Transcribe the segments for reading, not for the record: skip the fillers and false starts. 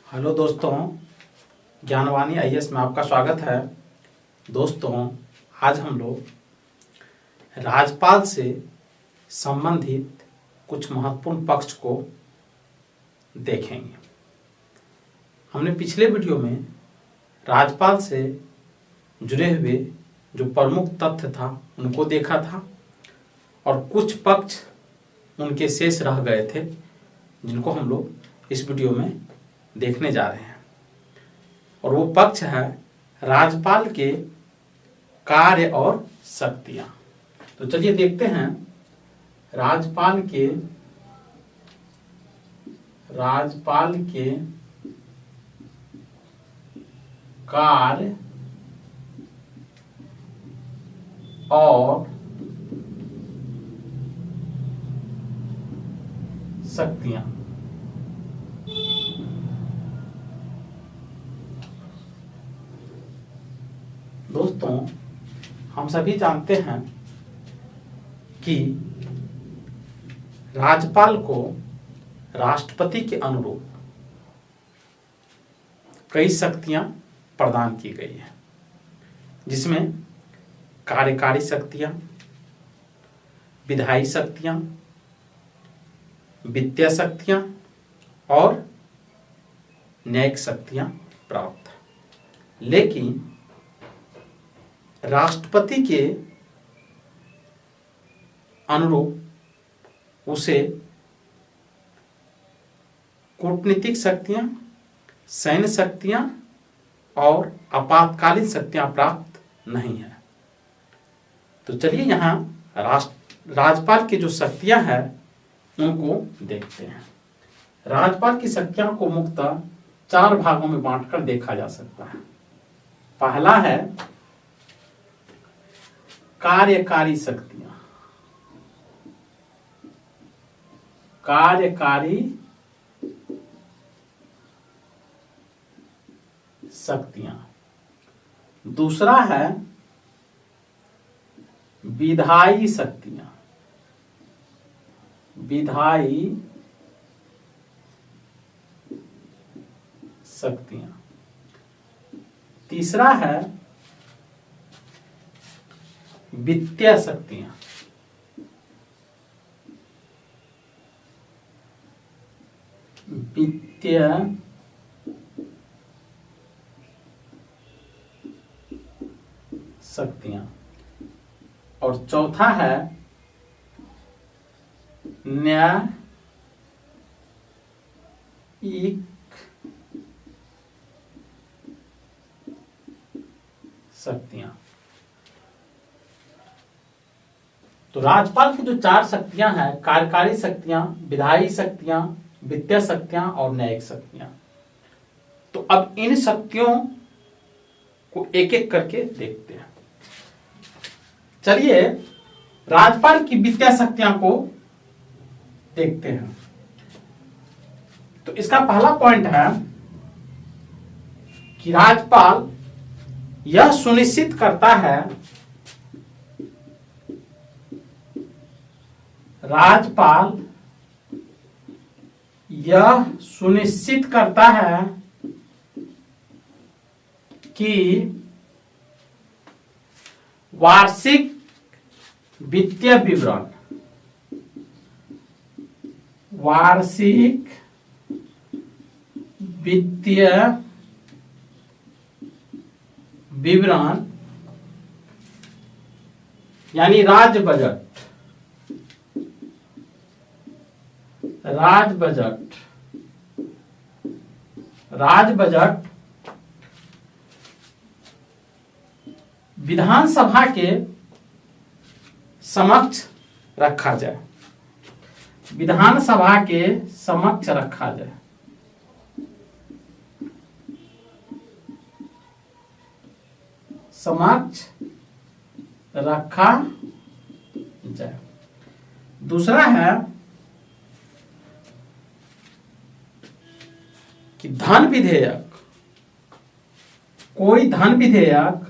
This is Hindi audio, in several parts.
हेलो दोस्तों, ज्ञानवाणी आईएएस में आपका स्वागत है। दोस्तों, आज हम लोग राज्यपाल से संबंधित कुछ महत्वपूर्ण पक्ष को देखेंगे। हमने पिछले वीडियो में राज्यपाल से जुड़े हुए जो प्रमुख तथ्य था उनको देखा था और कुछ पक्ष उनके शेष रह गए थे जिनको हम लोग इस वीडियो में देखने जा रहे हैं। और वो पक्ष है राज्यपाल के कार्य और शक्तियां। तो चलिए देखते हैं राज्यपाल के कार्य और शक्तियां। दोस्तों, हम सभी जानते हैं कि राज्यपाल को राष्ट्रपति के अनुरूप कई शक्तियां प्रदान की गई हैं, जिसमें कार्यकारी शक्तियां, विधायी शक्तियां, वित्तीय शक्तियां और न्यायिक शक्तियां प्राप्त हैं। लेकिन राष्ट्रपति के अनुरूप उसे कूटनीतिक शक्तियां, सैन्य शक्तियां और आपातकालीन शक्तियां प्राप्त नहीं है। तो चलिए यहाँ राज्यपाल की जो शक्तियां हैं उनको देखते हैं। राज्यपाल की शक्तियों को मुख्यतः 4 भागों में बांटकर देखा जा सकता है। पहला है कार्यकारी शक्तियां। कार्यकारी शक्तियां। दूसरा है विधायी शक्तियां। विधायी शक्तियां। तीसरा है वित्तीय शक्तियां। वित्तीय शक्तियां। और चौथा है न्यायिक शक्तियां। तो राज्यपाल की जो 4 शक्तियां हैं, कार्यकारी शक्तियां, विधायी शक्तियां, वित्तीय शक्तियां और न्यायिक शक्तियां। तो अब इन शक्तियों को एक एक करके देखते हैं। चलिए राज्यपाल की वित्तीय शक्तियां को देखते हैं। तो इसका पहला पॉइंट है कि राज्यपाल यह सुनिश्चित करता है, राज्यपाल यह सुनिश्चित करता है कि वार्षिक वित्तीय विवरण, वार्षिक वित्तीय विवरण यानी राज्य बजट, राज्य बजट विधानसभा के समक्ष रखा जाए। विधानसभा के समक्ष रखा जाए। समक्ष रखा जाए। दूसरा है कि धन विधेयक, कोई धन विधेयक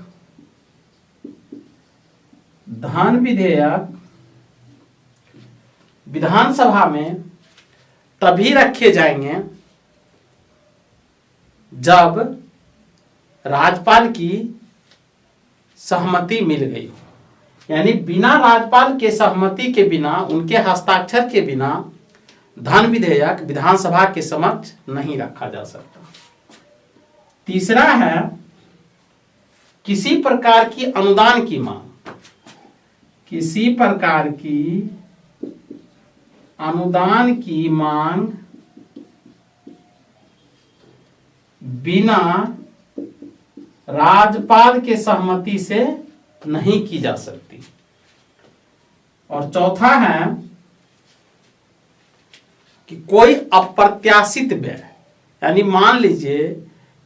विधानसभा में तभी रखे जाएंगे जब राज्यपाल की सहमति मिल गई, यानी बिना राज्यपाल के सहमति के बिना, उनके हस्ताक्षर के बिना धन विधेयक विधानसभा के समक्ष नहीं रखा जा सकता। तीसरा है किसी प्रकार की अनुदान की मांग, किसी प्रकार की अनुदान की मांग बिना राज्यपाल के सहमति से नहीं की जा सकती। और चौथा है कि कोई अप्रत्याशित व्यय, यानी मान लीजिए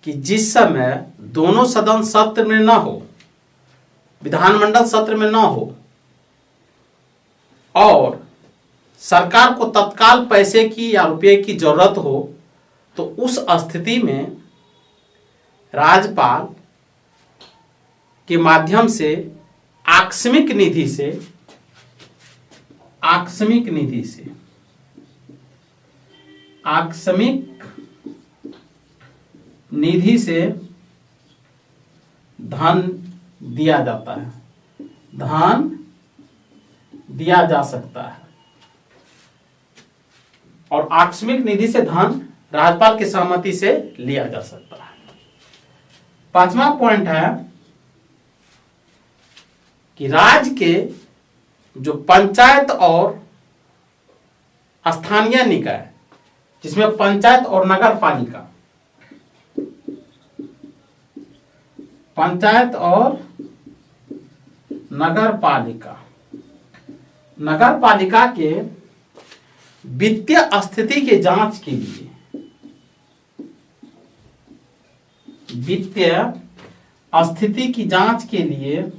कि जिस समय दोनों सदन सत्र में न हो, विधानमंडल सत्र में न हो और सरकार को तत्काल पैसे की या रुपये की जरूरत हो, तो उस स्थिति में राज्यपाल के माध्यम से आकस्मिक निधि से धन दिया जाता है, धन दिया जा सकता है। और आकस्मिक निधि से धन राज्यपाल की सहमति से लिया जा सकता है। पांचवा पॉइंट है कि राज्य के जो पंचायत और स्थानीय निकाय, जिसमें पंचायत और नगर पालिका, पंचायत और नगर पालिका के वित्तीय स्थिति के जांच के लिए, वित्तीय स्थिति की जांच के लिए,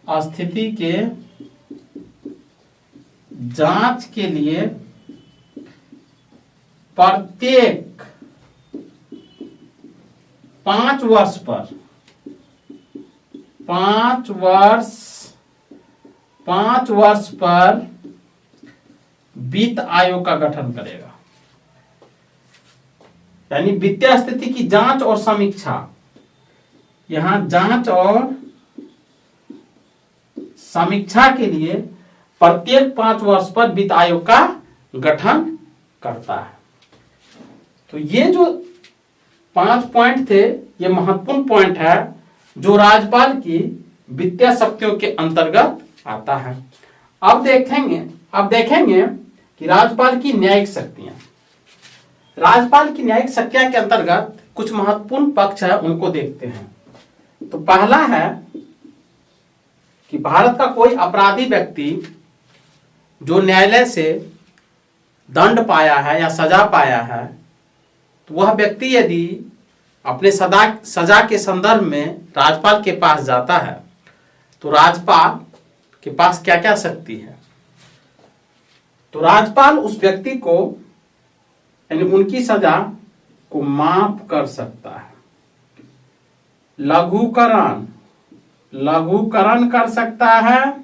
स्थिति के जांच के लिए प्रत्येक 5 वर्ष पर 5 वर्ष पर वित्त आयोग का गठन करेगा। यानी वित्तीय स्थिति की जांच और समीक्षा, यहां जांच और समीक्षा के लिए प्रत्येक 5 वर्ष पर वित्त आयोग का गठन करता है। तो ये जो 5 पॉइंट थे, ये महत्वपूर्ण पॉइंट है जो राज्यपाल की वित्तीय शक्तियों के अंतर्गत आता है। अब देखेंगे कि राज्यपाल की न्यायिक शक्तियां, राज्यपाल की न्यायिक शक्तियां के अंतर्गत कुछ महत्वपूर्ण पक्ष है, उनको देखते हैं। तो पहला है कि भारत का कोई अपराधी व्यक्ति जो न्यायालय से दंड पाया है या सजा पाया है, तो वह व्यक्ति यदि अपने सजा के संदर्भ में राज्यपाल के पास जाता है, तो राज्यपाल के पास क्या क्या शक्ति है। तो राज्यपाल उस व्यक्ति को, यानी उनकी सजा को माफ कर सकता है, लघुकरण कर सकता है,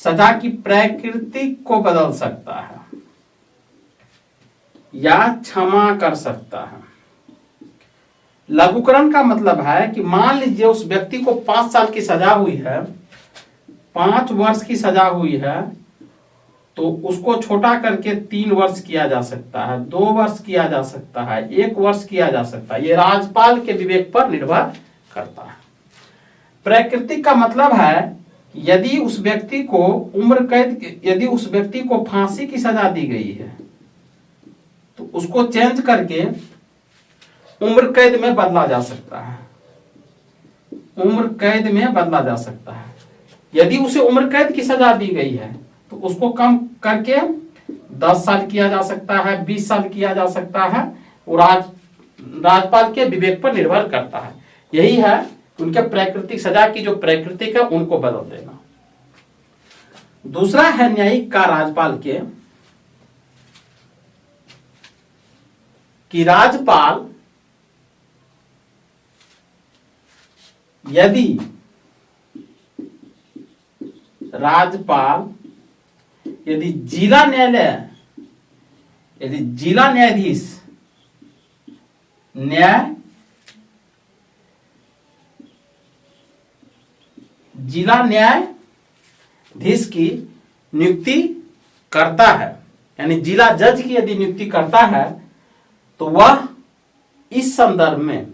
सजा की प्रकृति को बदल सकता है या क्षमा कर सकता है। लघुकरण का मतलब है कि मान लीजिए उस व्यक्ति को 5 साल की सजा हुई है, 5 वर्ष की सजा हुई है, तो उसको छोटा करके 3 वर्ष किया जा सकता है, 2 वर्ष किया जा सकता है, 1 वर्ष किया जा सकता है। ये राज्यपाल के विवेक पर निर्भर करता है। प्रकृति का मतलब है यदि उस व्यक्ति उस व्यक्ति को फांसी की सजा दी गई है, तो उसको चेंज करके उम्र कैद में बदला जा सकता है, उम्र कैद में बदला जा सकता है। यदि उसे उम्र कैद की सजा दी गई है, तो उसको कम करके 10 साल किया जा सकता है, 20 साल किया जा सकता है। वो राज्यपाल के विवेक पर निर्भर करता है। यही है उनके प्राकृतिक सजा की जो प्राकृतिक है उनको बदल देना। दूसरा है न्यायिक का राज्यपाल के, कि राज्यपाल यदि जिला न्यायाधीश न्यायाधीश की नियुक्ति करता है, यानी जिला जज की यदि नियुक्ति करता है तो वह इस संदर्भ में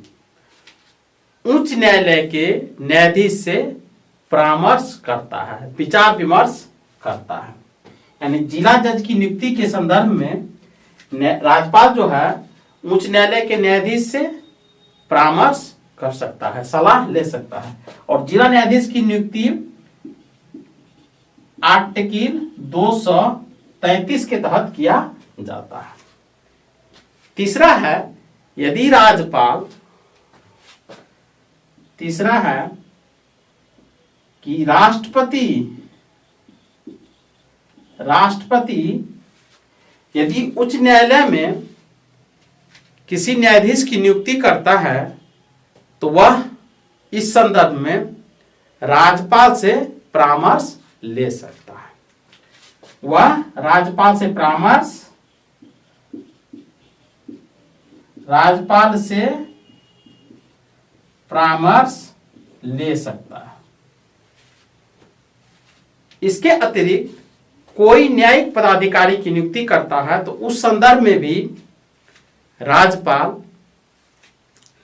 उच्च न्यायालय के न्यायाधीश से परामर्श करता है, विचार विमर्श करता है। यानी जिला जज की नियुक्ति के संदर्भ में राज्यपाल जो है उच्च न्यायालय के न्यायाधीश से परामर्श कर सकता है, सलाह ले सकता है। और जिला न्यायाधीश की नियुक्ति आर्टिकल 233 के तहत किया जाता है। तीसरा है यदि राष्ट्रपति यदि उच्च न्यायालय में किसी न्यायाधीश की नियुक्ति करता है तो वह इस संदर्भ में राज्यपाल से परामर्श ले सकता है। वह राज्यपाल से परामर्श ले सकता है। इसके अतिरिक्त कोई न्यायिक पदाधिकारी की नियुक्ति करता है तो उस संदर्भ में भी राज्यपाल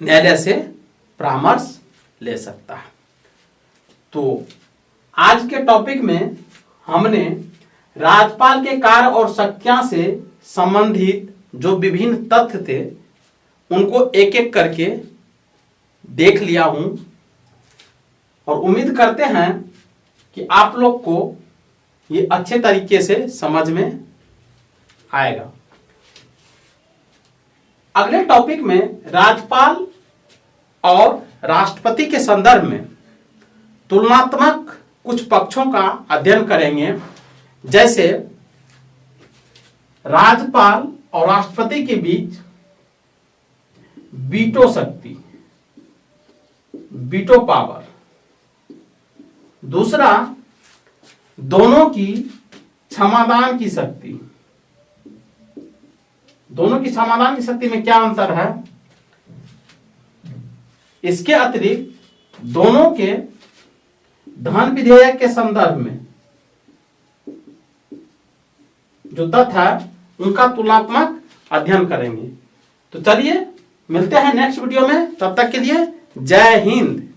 न्यायालय से परामर्श ले सकता है। तो आज के टॉपिक में हमने राज्यपाल के कार्य और शक्तियां से संबंधित जो विभिन्न तथ्य थे उनको एक एक करके देख लिया हूं और उम्मीद करते हैं कि आप लोग को ये अच्छे तरीके से समझ में आएगा। अगले टॉपिक में राज्यपाल और राष्ट्रपति के संदर्भ में तुलनात्मक कुछ पक्षों का अध्ययन करेंगे, जैसे राज्यपाल और राष्ट्रपति के बीच वीटो शक्ति, वीटो पावर। दूसरा, दोनों की क्षमादान की शक्ति। दोनों की क्षमादान की शक्ति में क्या अंतर है? इसके अतिरिक्त दोनों के धन विधेयक के संदर्भ में जो तथ्य है उनका तुलनात्मक अध्ययन करेंगे। तो चलिए मिलते हैं नेक्स्ट वीडियो में, तब तक के लिए जय हिंद।